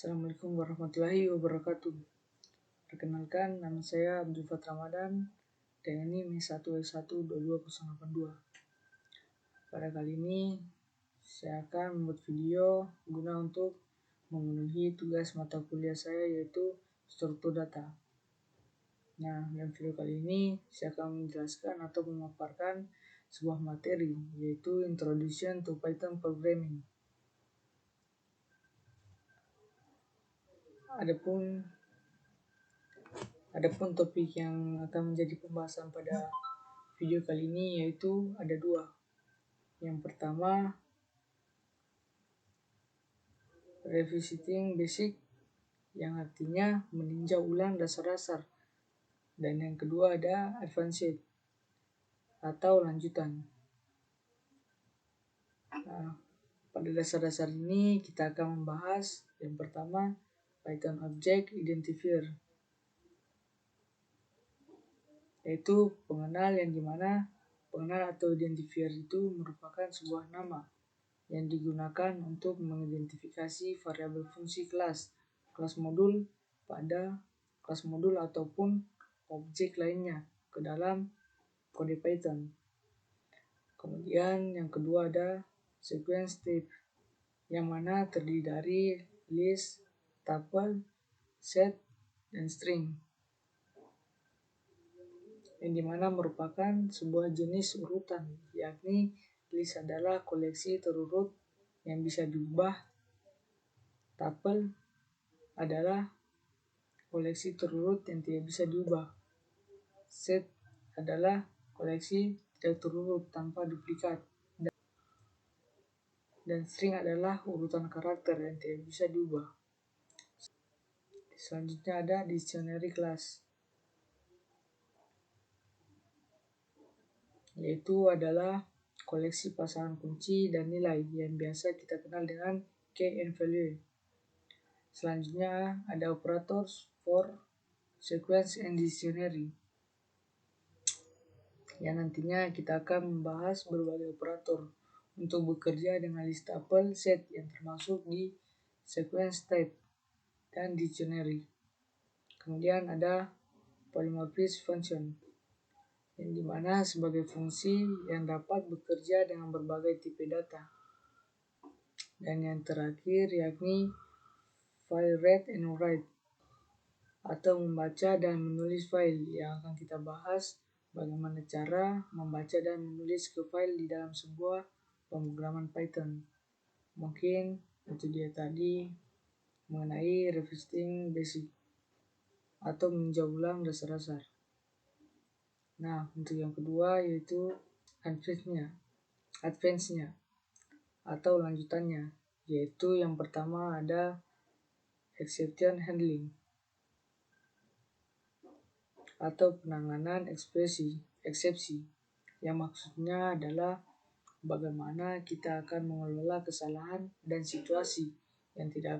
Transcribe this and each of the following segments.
Assalamualaikum warahmatullahi wabarakatuh. Perkenalkan, nama saya Abdul Fat Ramadan dan ini M1S12282. Pada kali ini, saya akan membuat video guna untuk memenuhi tugas mata kuliah saya yaitu struktur data. Nah, dalam video kali ini, saya akan menjelaskan atau memaparkan sebuah materi yaitu Introduction to Python Programming. Adapun topik yang akan menjadi pembahasan pada video kali ini yaitu ada dua. Yang pertama, revisiting basic, yang artinya meninjau ulang dasar-dasar. Dan yang kedua ada advanced atau lanjutan. Nah, pada dasar-dasar ini kita akan membahas yang pertama Python Object Identifier, yaitu pengenal yang dimana pengenal atau identifier itu merupakan sebuah nama yang digunakan untuk mengidentifikasi variabel fungsi kelas modul pada kelas modul ataupun objek lainnya ke dalam kode Python. Kemudian yang kedua ada sequence type, yang mana terdiri dari list, tuple, set, dan string, yang dimana merupakan sebuah jenis urutan, yakni list adalah koleksi terurut yang bisa diubah, tuple adalah koleksi terurut yang tidak bisa diubah, set adalah koleksi tidak terurut tanpa duplikat, dan string adalah urutan karakter yang tidak bisa diubah. Selanjutnya ada dictionary class, yaitu adalah koleksi pasangan kunci dan nilai yang biasa kita kenal dengan key and value. Selanjutnya ada operators for sequence and dictionary, yang nantinya kita akan membahas berbagai operator untuk bekerja dengan list tuple set yang termasuk di sequence type dan dictionary. Kemudian ada polymorphism function, yang dimana sebagai fungsi yang dapat bekerja dengan berbagai tipe data. Dan yang terakhir yakni file read and write, atau membaca dan menulis file, yang akan kita bahas bagaimana cara membaca dan menulis ke file di dalam sebuah pemrograman Python. Mungkin itu dia tadi mengenai revisiting basic atau meninjau ulang dasar-dasar. Nah, untuk yang kedua yaitu advance-nya atau lanjutannya, yaitu yang pertama ada exception handling atau penanganan eksepsi, yang maksudnya adalah bagaimana kita akan mengelola kesalahan dan situasi yang tidak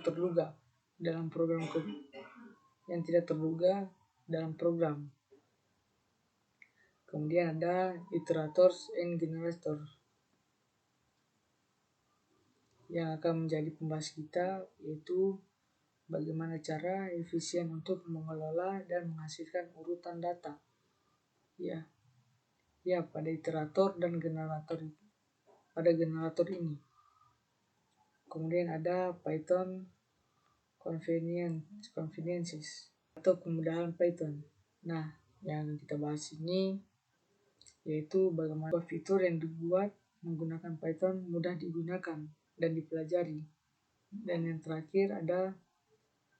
terduga dalam program. Kemudian ada iterators and generators, yang akan menjadi pembahas kita, yaitu bagaimana cara efisien untuk mengelola dan menghasilkan urutan data. Ya, pada iterator dan generator ini. Kemudian ada Python conveniences atau kemudahan Python. Nah, yang kita bahas ini yaitu bagaimana fitur yang dibuat menggunakan Python mudah digunakan dan dipelajari. Dan yang terakhir ada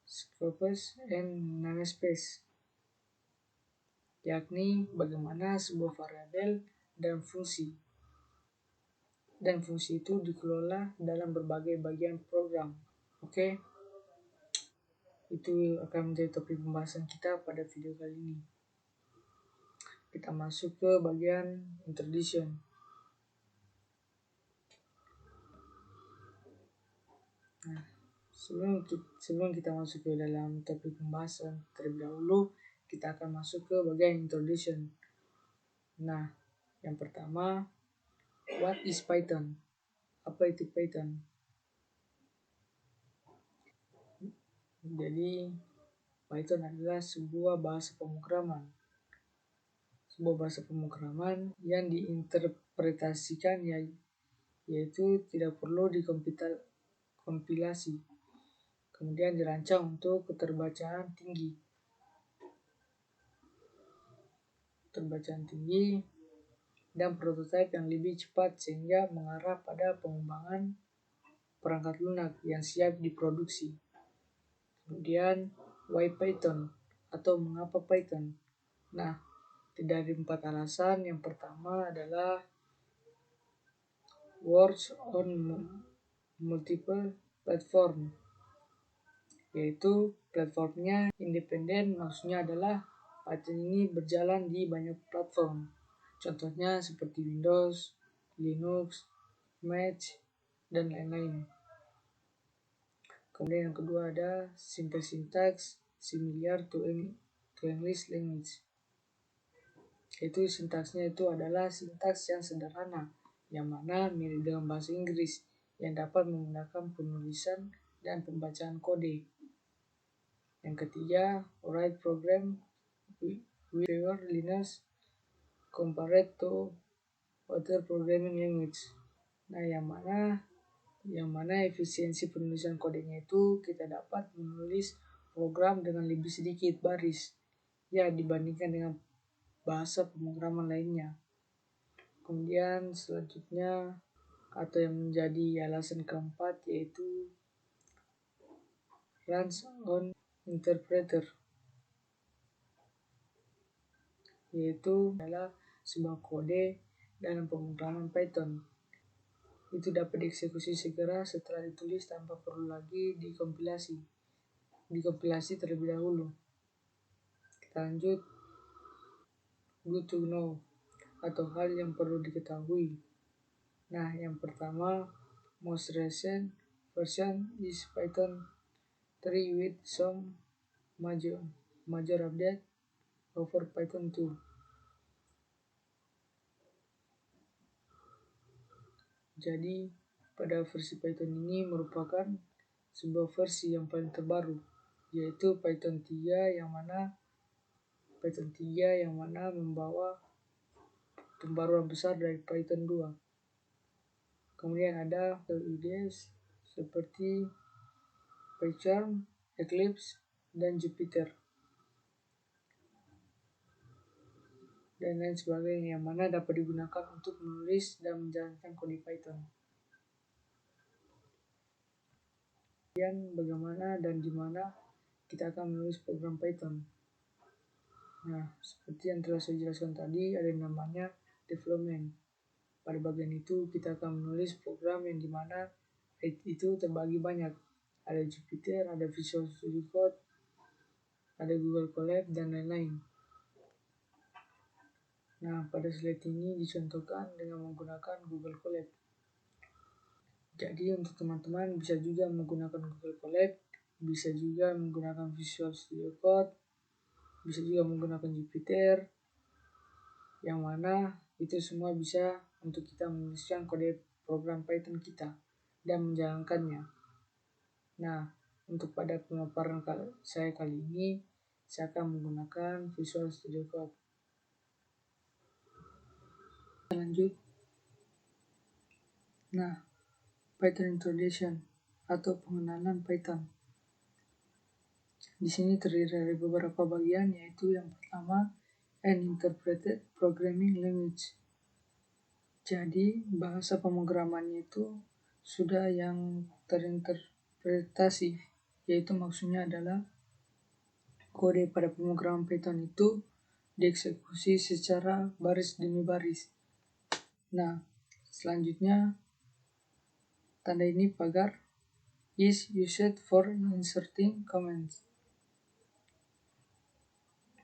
scopes and namespace, yakni bagaimana sebuah variabel dan fungsi itu dikelola dalam berbagai bagian program. Oke. Itu akan menjadi topik pembahasan kita pada video kali ini. Kita masuk ke bagian introduction. Nah, sebelum kita masuk ke dalam topik pembahasan, terlebih dahulu kita akan masuk ke bagian introduction. Nah, yang pertama, what is Python? Apa itu Python? Jadi Python adalah sebuah bahasa pemrograman yang diinterpretasikan yaitu tidak perlu dikompilasi, kemudian dirancang untuk keterbacaan tinggi dan prototipe yang lebih cepat sehingga mengarah pada pengembangan perangkat lunak yang siap diproduksi. Kemudian why Python atau mengapa Python? Nah, dari 4 alasan. Yang pertama adalah works on multiple platform, yaitu platformnya independen. Maksudnya adalah Python ini berjalan di banyak platform, contohnya seperti Windows, Linux, Mac, dan lain-lain. Kemudian yang kedua ada syntax similar to English language, yaitu sintaksnya itu adalah sintaks yang sederhana, yang mana mirip dengan bahasa Inggris, yang dapat menggunakan penulisan dan pembacaan kode. Yang ketiga, write program with fewer lines compared to other programming language. Nah, yang mana efisiensi penulisan kodenya itu kita dapat menulis program dengan lebih sedikit baris ya dibandingkan dengan bahasa pemrograman lainnya. Kemudian selanjutnya atau yang menjadi alasan keempat yaitu runs on interpreter, yaitu adalah sebuah kode dalam pemrograman Python. Itu dapat dieksekusi segera setelah ditulis tanpa perlu lagi dikompilasi terlebih dahulu. Kita lanjut, good to know atau hal yang perlu diketahui. Nah, yang pertama, most recent version is Python 3 with some major update over Python 2. Jadi, pada versi Python ini merupakan sebuah versi yang paling terbaru, yaitu Python 3 yang mana membawa pembaruan besar dari Python 2. Kemudian ada LUDs seperti PyCharm, Eclipse, dan Jupyter, dan lain sebagainya, yang mana dapat digunakan untuk menulis dan menjalankan kode Python. Kemudian bagaimana dan di mana kita akan menulis program Python. Nah, seperti yang telah saya jelaskan tadi, ada yang namanya development. Pada bagian itu kita akan menulis program yang dimana itu terbagi banyak. Ada Jupyter, ada Visual Studio Code, ada Google Colab, dan lain-lain. Nah, pada slide ini dicontohkan dengan menggunakan Google Colab. Jadi untuk teman-teman bisa juga menggunakan Google Colab, bisa juga menggunakan Visual Studio Code, bisa juga menggunakan Jupyter, yang mana itu semua bisa untuk kita menuliskan kode program Python kita dan menjalankannya. Nah, untuk pada pemaparan saya kali ini, saya akan menggunakan Visual Studio Code. Lanjut. Nah, Python Introduction atau pengenalan Python. Di sini terdiri dari beberapa bagian, yaitu yang pertama, an interpreted programming language. Jadi, bahasa pemrogramannya itu sudah yang terinterpretasi, yaitu maksudnya adalah kode pada pemrograman Python itu dieksekusi secara baris demi baris. Nah, selanjutnya tanda ini pagar is used for inserting comments.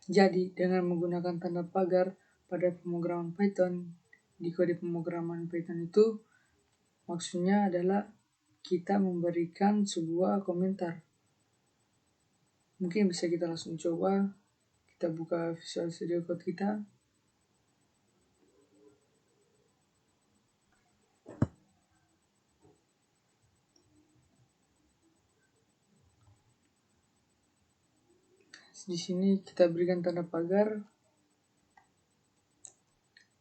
Jadi, dengan menggunakan tanda pagar pada pemrograman Python, di kode pemrograman Python itu maksudnya adalah kita memberikan sebuah komentar. Mungkin bisa kita langsung coba. Kita buka Visual Studio Code kita. Di sini kita berikan tanda pagar,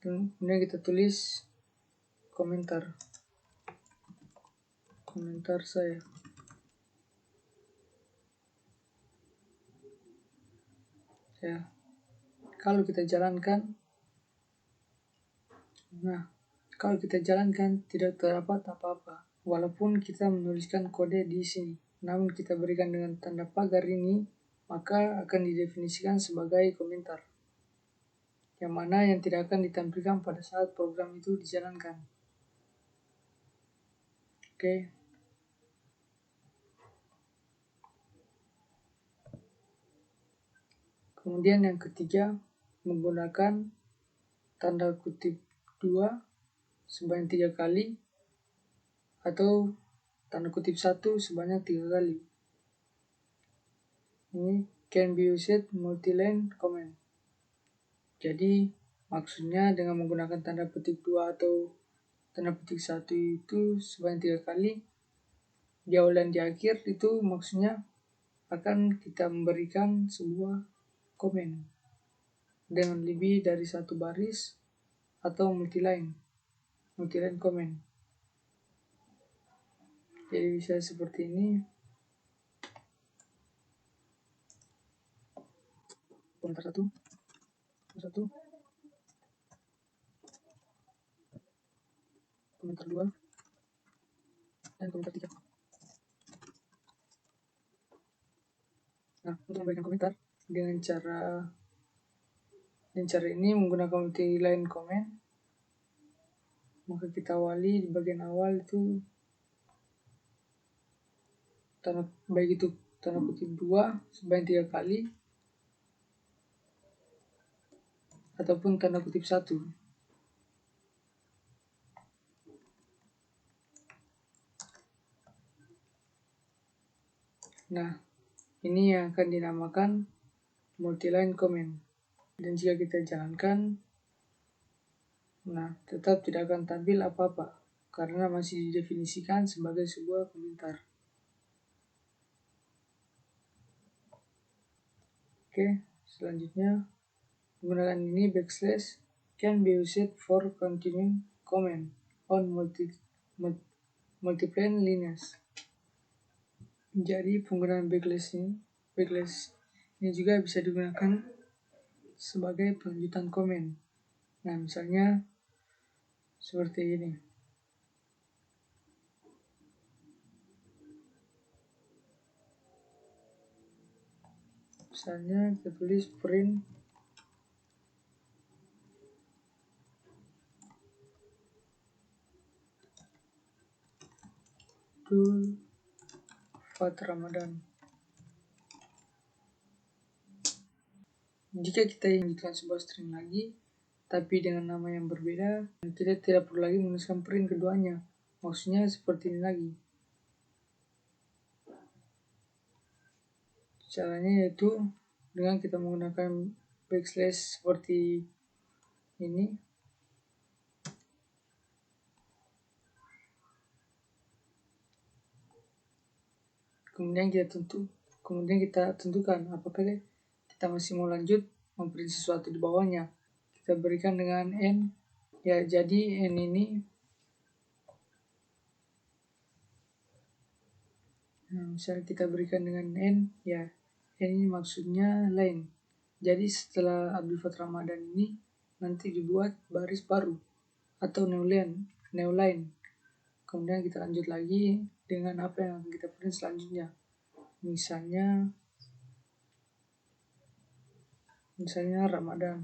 kemudian kita tulis komentar saya. Ya, kalau kita jalankan, tidak terdapat apa-apa, walaupun kita menuliskan kode di sini. Namun kita berikan dengan tanda pagar ini, maka akan didefinisikan sebagai komentar, yang mana yang tidak akan ditampilkan pada saat program itu dijalankan. Oke. Kemudian yang ketiga, menggunakan tanda kutip 2 sebanyak 3 kali atau tanda kutip 1 sebanyak 3 kali. Ini can be used multi-line comment. Jadi maksudnya dengan menggunakan tanda petik 2 atau tanda petik 1 itu sebanyak 3 kali, di awal dan di akhir itu maksudnya akan kita memberikan sebuah komen dengan lebih dari satu baris atau multi-line comment. Jadi bisa seperti ini. Komentar satu, komentar 2, dan komentar 3. Nah, untuk memberikan komentar dengan cara ini menggunakan multi-line comment, maka kita awali di bagian awal itu baik itu tanda kutip 2 sebanyak 3 kali ataupun tanda kutip 1. Nah, ini yang akan dinamakan multi-line comment. Dan jika kita jalankan, nah tetap tidak akan tampil apa-apa karena masih didefinisikan sebagai sebuah komentar. Oke, selanjutnya menggunakan ini backslash can be used for continuing comment on multiple lines. Jadi penggunaan backslash ini juga bisa digunakan sebagai pelanjutan komen. Nah, misalnya seperti ini. Misalnya kita tulis print Abdul Fat Ramadan. Jika kita ingin sebuah string lagi, tapi dengan nama yang berbeda, kita tidak perlu lagi menuliskan print keduanya. Maksudnya seperti ini lagi. Caranya yaitu dengan kita menggunakan backslash seperti ini. Kemudian kita tentukan apakah kita masih mau lanjut memprint sesuatu di bawahnya. Kita berikan dengan n. Ya, jadi n ini misalnya kita berikan dengan n, ya n ini maksudnya line. Jadi setelah Abdul Fat Ramadan ini nanti dibuat baris baru atau new line. Kemudian kita lanjut lagi dengan apa yang kita print selanjutnya. Misalnya Ramadan.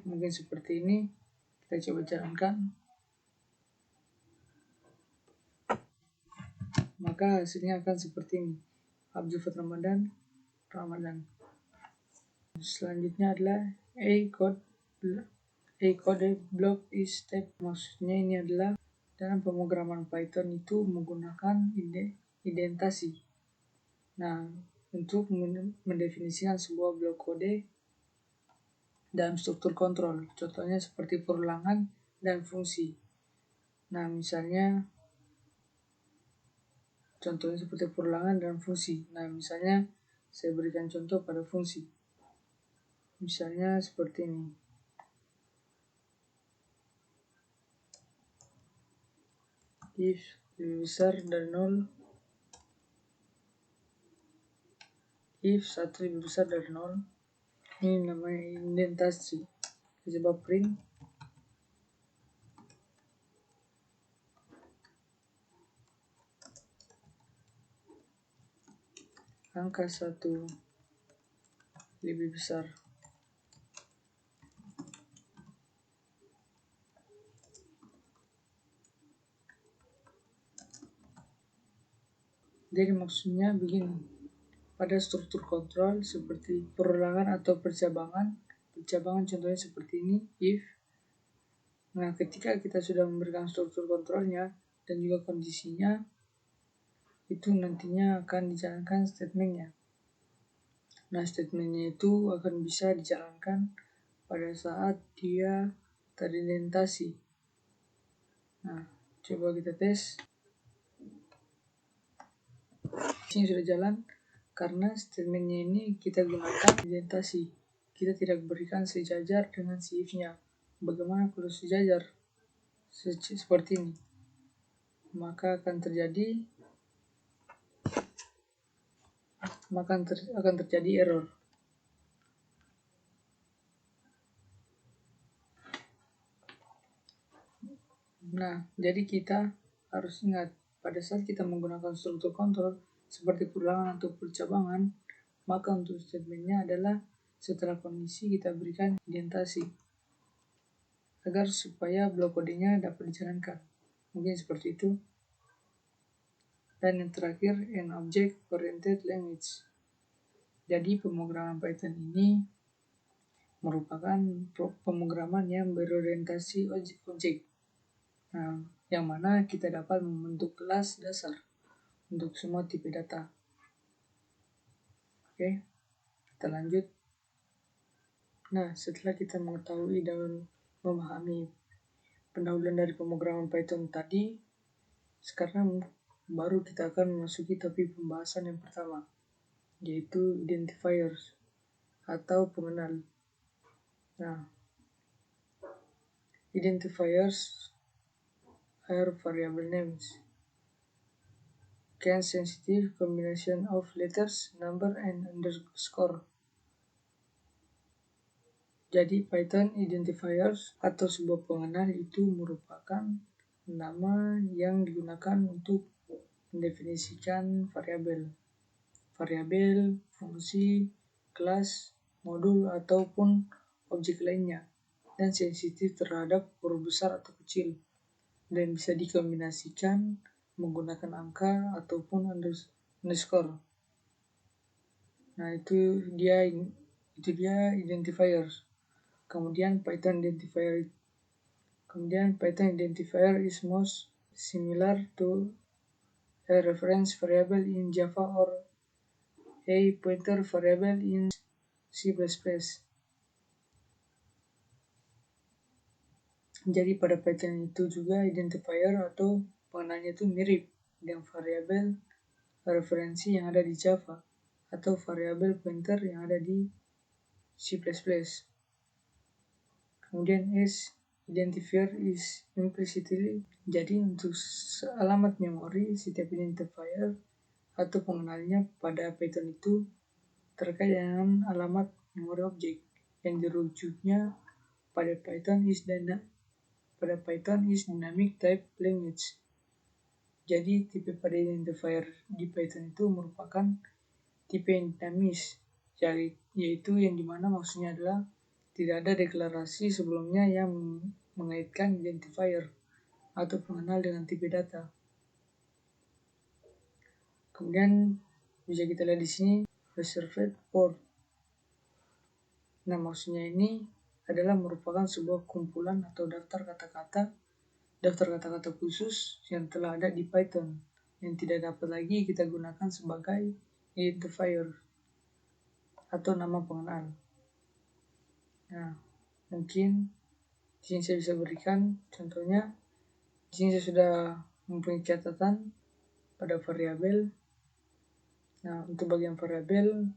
Mungkin seperti ini. Kita coba jalankan. Maka hasilnya akan seperti ini. Abdul Fat Ramadan. Selanjutnya adalah code block is step. Maksudnya ini adalah dalam pemrograman Python itu menggunakan indentasi. Nah, untuk mendefinisikan sebuah blok kode dalam struktur kontrol, contohnya seperti perulangan dan fungsi. Nah, misalnya contohnya seperti perulangan dan fungsi. Nah, misalnya saya berikan contoh pada fungsi. Misalnya seperti ini. If lebih besar dari 0, if 1 lebih besar dari 0, ini namanya indentasi. Kita coba print. Angka 1 lebih besar. Jadi maksudnya begini, pada struktur kontrol seperti perulangan atau percabangan contohnya seperti ini, if. Nah, ketika kita sudah memberikan struktur kontrolnya dan juga kondisinya, itu nantinya akan dijalankan statementnya. Nah, statementnya itu akan bisa dijalankan pada saat dia terindentasi. Nah, coba kita tes. Ini sudah jalan karena statementnya ini kita gunakan indentasi. Kita tidak berikan sejajar dengan si if-nya. Bagaimana kalau sejajar seperti ini? Maka akan terjadi error. Nah, jadi kita harus ingat pada saat kita menggunakan struktur kontrol seperti perulangan atau percabangan, maka untuk statementnya adalah setelah kondisi kita berikan indentasi agar supaya blok kodenya dapat dijalankan. Mungkin seperti itu. Dan yang terakhir, an object oriented language. Jadi pemrograman Python ini merupakan pemrograman yang berorientasi objek. Nah, yang mana kita dapat membentuk kelas dasar untuk semua tipe data. Oke, kita lanjut. Nah, setelah kita mengetahui dan memahami pendahuluan dari pemrograman Python tadi, sekarang baru kita akan memasuki topik pembahasan yang pertama, yaitu identifiers atau pengenal. Nah, identifiers are variable names, can sensitive combination of letters, number, and underscore. Jadi Python identifiers atau sebuah pengenal itu merupakan nama yang digunakan untuk mendefinisikan variabel, fungsi, kelas, modul, ataupun objek lainnya, dan sensitif terhadap huruf besar atau kecil, dan bisa dikombinasikan menggunakan angka ataupun underscore. Nah, itu dia identifiers. Kemudian Python identifier is most similar to a reference variable in Java or a pointer variable in C++. Jadi pada Python itu juga identifier atau pengenalnya itu mirip dengan variabel referensi yang ada di Java atau variabel pointer yang ada di C++. Kemudian identifier is implicitly, jadi untuk alamat memori setiap identifier atau pengenalnya pada Python itu terkait dengan alamat memori objek yang dirujuknya pada Python is dynamic type language. Jadi tipe pada identifier di Python itu merupakan tipe yang dinamis, yaitu yang dimana maksudnya adalah tidak ada deklarasi sebelumnya yang mengaitkan identifier atau pengenal dengan tipe data. Kemudian bisa kita lihat di sini reserved for. Nah, maksudnya ini adalah merupakan sebuah kumpulan atau daftar kata-kata khusus yang telah ada di Python yang tidak dapat lagi kita gunakan sebagai identifier atau nama pengenal. Nah, mungkin di sini saya bisa berikan contohnya. Di sini saya sudah mempunyai catatan pada variabel. Nah, untuk bagian variabel,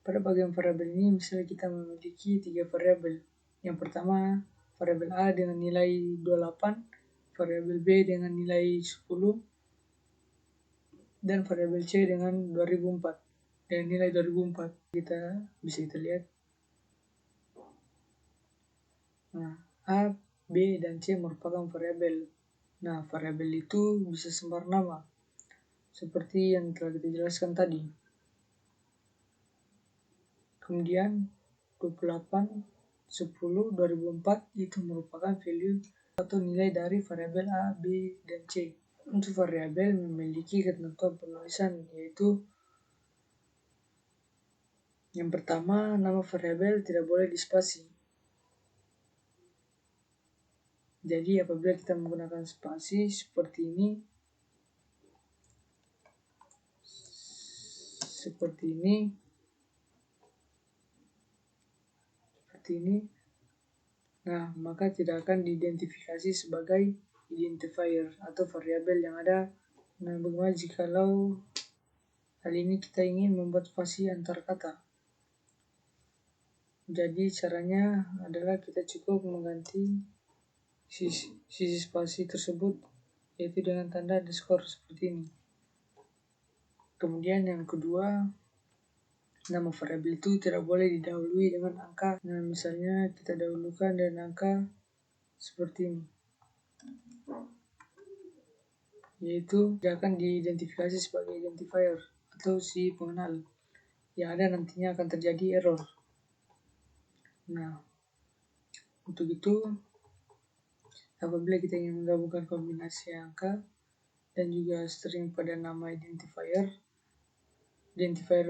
pada bagian variabel ini misalnya kita memiliki 3 variabel. Yang pertama, variabel A dengan nilai 28, variabel B dengan nilai 10, dan variabel C dengan 2004 dengan nilai 2004. Bisa kita lihat. Nah, A, B, dan C merupakan variabel. Nah, variabel itu bisa sembar nama seperti yang telah kita jelaskan tadi. Kemudian 28, 10, 2004 itu merupakan value atau nilai dari variabel A, B, dan C. Untuk variabel memiliki ketentuan penulisan, yaitu yang pertama, nama variabel tidak boleh dispasi. Jadi apabila kita menggunakan spasi seperti ini, nah maka tidak akan diidentifikasi sebagai identifier atau variabel yang ada. Nah, bagaimana jikalau hal ini kita ingin membuat spasi antar kata? Jadi caranya adalah kita cukup mengganti sisi spasi tersebut, yaitu dengan tanda underscore seperti ini. Kemudian yang kedua, nama variabel itu tidak boleh didahului dengan angka. Nah, misalnya kita dahulukan dengan angka seperti ini, yaitu tidak akan diidentifikasi sebagai identifier atau si pengenal. Yang ada nantinya akan terjadi error. Nah, untuk itu, apabila kita ingin menggabungkan kombinasi angka dan juga string pada nama identifier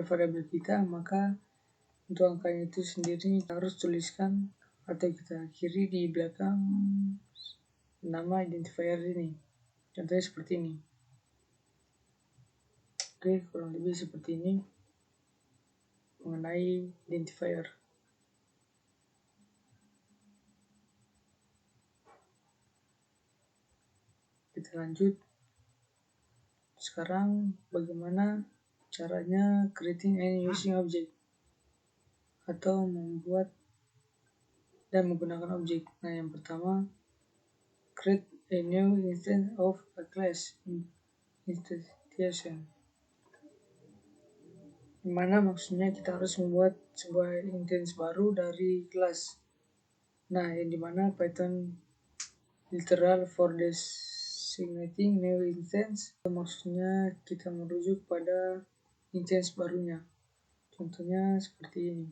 variabel kita, maka untuk angkanya itu sendiri kita harus tuliskan atau kita akhiri di belakang nama identifier ini. Contohnya seperti ini. Oke, kurang lebih seperti ini mengenai identifier. Kita lanjut. Sekarang bagaimana caranya creating and using object atau membuat dan menggunakan objek. Nah, yang pertama, create a new instance of a class instantiation, dimana maksudnya kita harus membuat sebuah instance baru dari kelas. Nah, yang dimana Python literal for designating new instance, maksudnya kita merujuk pada instance barunya. Contohnya seperti ini.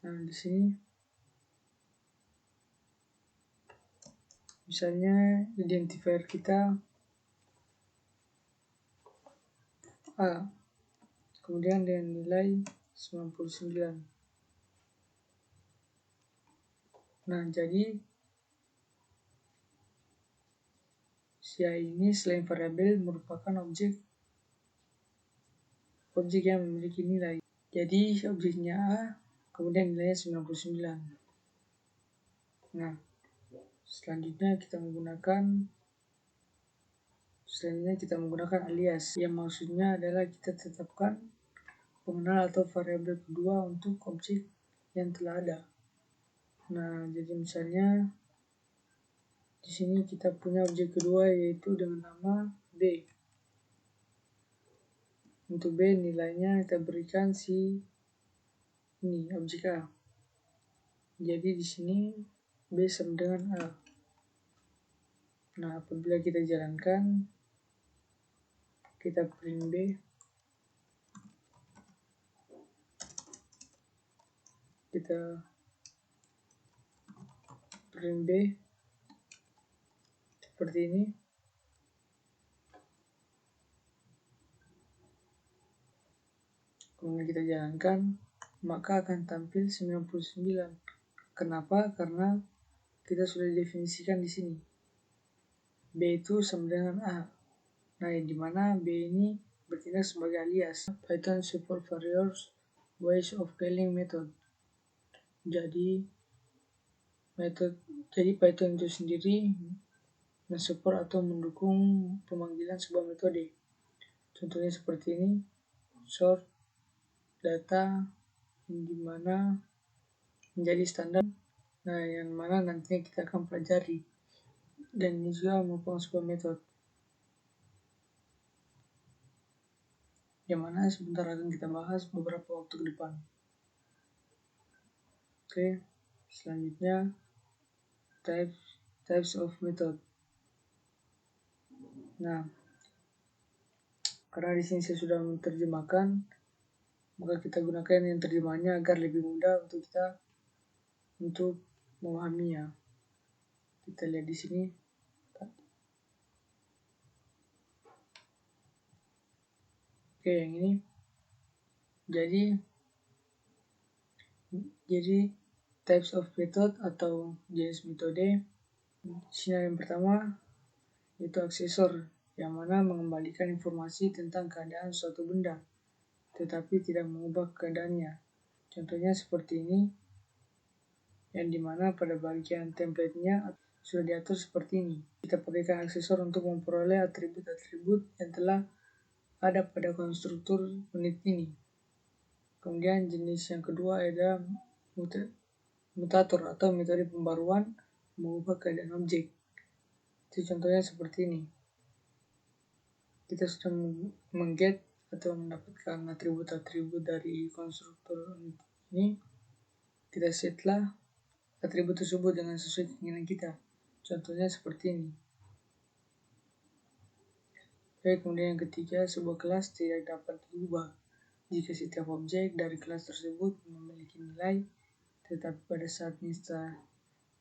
Nah, di sini misalnya identifier kita A, kemudian dengan nilai 99. Nah, jadi si A ini selain variabel merupakan objek yang memiliki nilai. Jadi objeknya A, kemudian nilainya 99. Nah, selanjutnya kita menggunakan alias, yang maksudnya adalah kita tetapkan pengenal atau variabel kedua untuk objek yang telah ada. Nah, jadi misalnya di sini kita punya objek kedua yaitu dengan nama B. Untuk B nilainya kita berikan si ini objek A. Jadi di sini B sama dengan A. Nah, apabila kita jalankan, kita print B, seperti ini. Kemudian kita jalankan, maka akan tampil 99. Kenapa? Karena kita sudah definisikan di sini. B itu sama dengan A. Nah, yang dimana B ini bertindak sebagai alias. Python support various ways of calling method. Jadi Metode jadi Python itu sendiri mensupport atau mendukung pemanggilan sebuah metode. Contohnya seperti ini, sort data yang dimana menjadi standar, nah yang mana nantinya kita akan pelajari, dan ini juga merupakan sebuah metode yang mana sebentar akan kita bahas beberapa waktu ke depan. Oke, selanjutnya types of method. Nah, karena di sini saya sudah menerjemahkan, maka kita gunakan yang terjemahannya agar lebih mudah untuk kita untuk memahaminya. Kita lihat di sini. Oke, yang ini. Jadi types of method atau jenis metode. Sini yang pertama yaitu aksesor, yang mana mengembalikan informasi tentang keadaan suatu benda, tetapi tidak mengubah keadaannya. Contohnya seperti ini, yang dimana pada bagian template-nya sudah diatur seperti ini. Kita pakaikan aksesor untuk memperoleh atribut-atribut yang telah ada pada konstruktor unit ini. Kemudian jenis yang kedua adalah mutator atau metode pembaruan mengubah keadaan objek. Itu contohnya seperti ini. Kita sudah mengget atau mendapatkan atribut-atribut dari konstruktor ini. Kita setlah atribut tersebut dengan sesuai keinginan kita. Contohnya seperti ini. Oke, kemudian yang ketiga, sebuah kelas tidak dapat diubah jika setiap objek dari kelas tersebut memiliki nilai, tetapi pada saat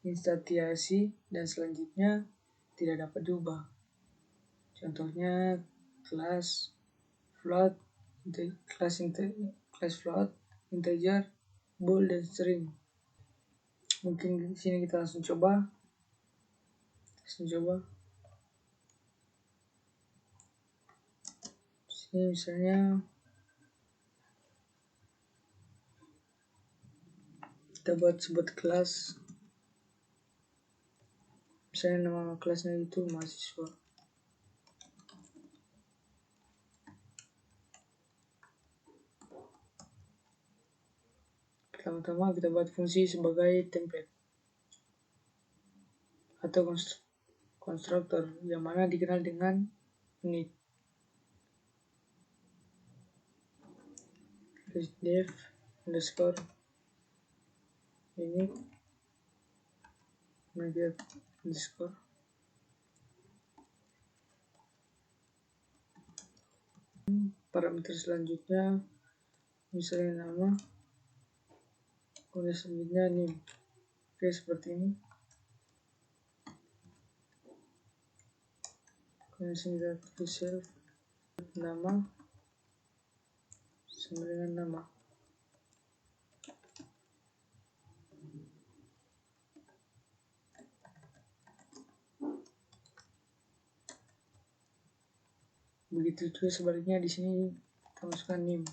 instansiasi dan selanjutnya tidak dapat diubah. Contohnya kelas float, integer, bool, dan string. Mungkin di sini kita langsung coba. Sini misalnya kita buat sebuah kelas. Misalnya nama kelasnya itu mahasiswa. Pertama-tama kita buat fungsi sebagai template atau konstruktor yang mana dikenal dengan unit. Def underscore unit media underscore parameter selanjutnya misalnya nama, kemudian selanjutnya name. Oke, seperti ini. Kemudian sini kita pilih self nama sama dengan nama. Begitu juga sebaliknya, di sini kita masukkan name.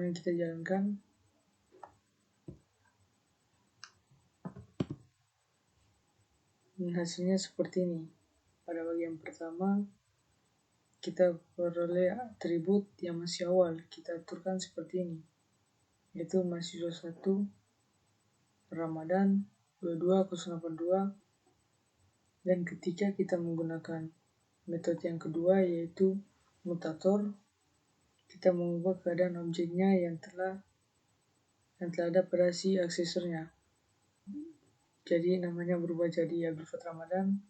Kemudian kita jalankan. Dan hasilnya seperti ini. Pada bagian pertama, kita peroleh atribut yang masih awal. Kita aturkan seperti ini, yaitu mahasiswa 1 Ramadan 22082. Dan ketika kita menggunakan metode yang kedua, yaitu mutator, kita mengubah keadaan objeknya yang telah ada pada si aksesornya. Jadi namanya berubah jadi Abdul Fatah Ramadan,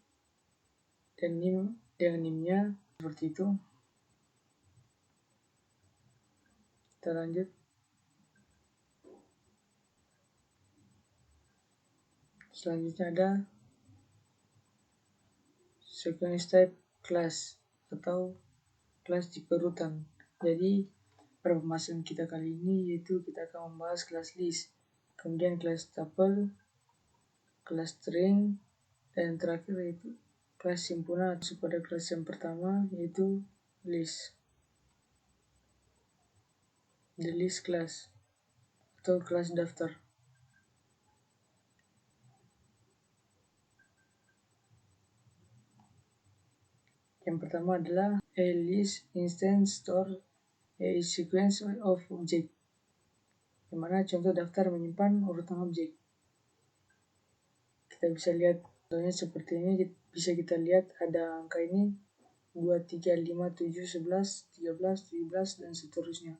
dan NIM dengan NIM-nya seperti itu. Kita lanjut. Selanjutnya ada sequence type class atau kelas tipe urutan. Jadi pada pembahasan kita kali ini yaitu kita akan membahas kelas list, kemudian kelas tuple, kelas string, dan terakhir yaitu kelas himpunan. Pada kelas yang pertama yaitu list, the list class atau kelas daftar. Yang pertama adalah a list instance store a sequence of object, di mana contoh daftar menyimpan urutan objek. Kita bisa lihat contohnya seperti ini. Bisa kita lihat ada angka ini 2, 3, 5, 7, 11, 13, 17, dan seterusnya,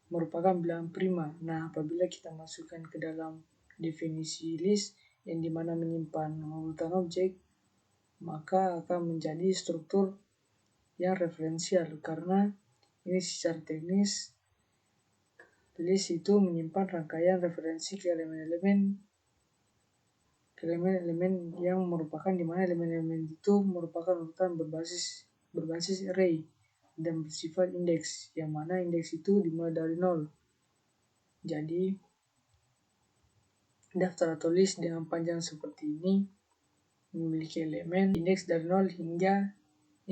merupakan bilangan prima. Nah, apabila kita masukkan ke dalam definisi list yang dimana menyimpan urutan objek, maka akan menjadi struktur yang referensial, karena ini secara teknis list itu menyimpan rangkaian referensi ke elemen-elemen yang merupakan dimana elemen-elemen itu merupakan urutan berbasis array dan bersifat indeks, yang mana indeks itu dimulai dari 0. Jadi daftar atau list dengan panjang seperti ini memiliki elemen indeks dari 0 hingga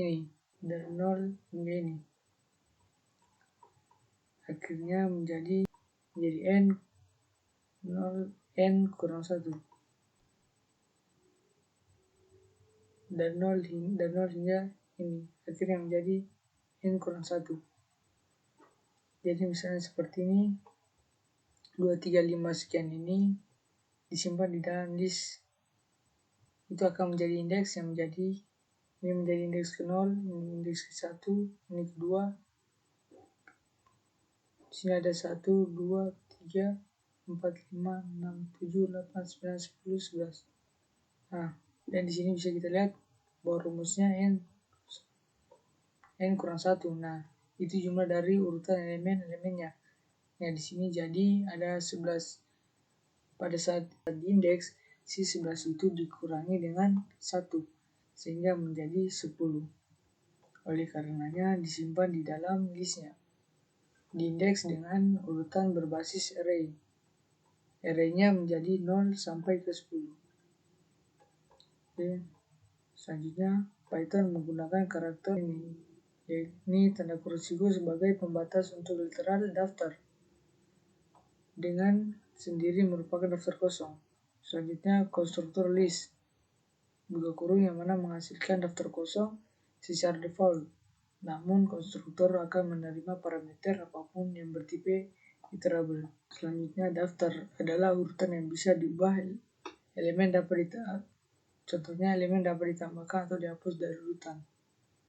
ini, dari 0 hingga ini, akhirnya menjadi n kurang 1, dan 0 hingga ini, akhirnya menjadi n kurang 1. Jadi misalnya seperti ini, 2, 3, 5 sekian ini disimpan di dalam list, itu akan menjadi indeks yang menjadi, ini menjadi indeks ke 0, ini indeks ke 1, ini kedua, di sini ada 1, 2, 3, 4, 5, 6, 7, 8, 9, 10, 11. Nah, dan di sini bisa kita lihat bahwa rumusnya n kurang 1. Nah, itu jumlah dari urutan elemen-elemennya. Nah, di sini jadi ada 11. Pada saat diindeks, si 11 itu dikurangi dengan 1, sehingga menjadi 10. Oleh karenanya disimpan di dalam listnya. Diindeks dengan urutan berbasis array. Array-nya menjadi 0 sampai ke 10. Oke. Selanjutnya, Python menggunakan karakter ini. Ini tanda kurung siku sebagai pembatas untuk literal daftar, dengan sendiri merupakan daftar kosong. Selanjutnya, konstruktor list, buka kurung yang mana menghasilkan daftar kosong secara default. Namun konstruktor akan menerima parameter apapun yang bertipe iterable. Selanjutnya, daftar adalah urutan yang bisa diubah. Contohnya elemen dapat ditambahkan atau dihapus dari urutan.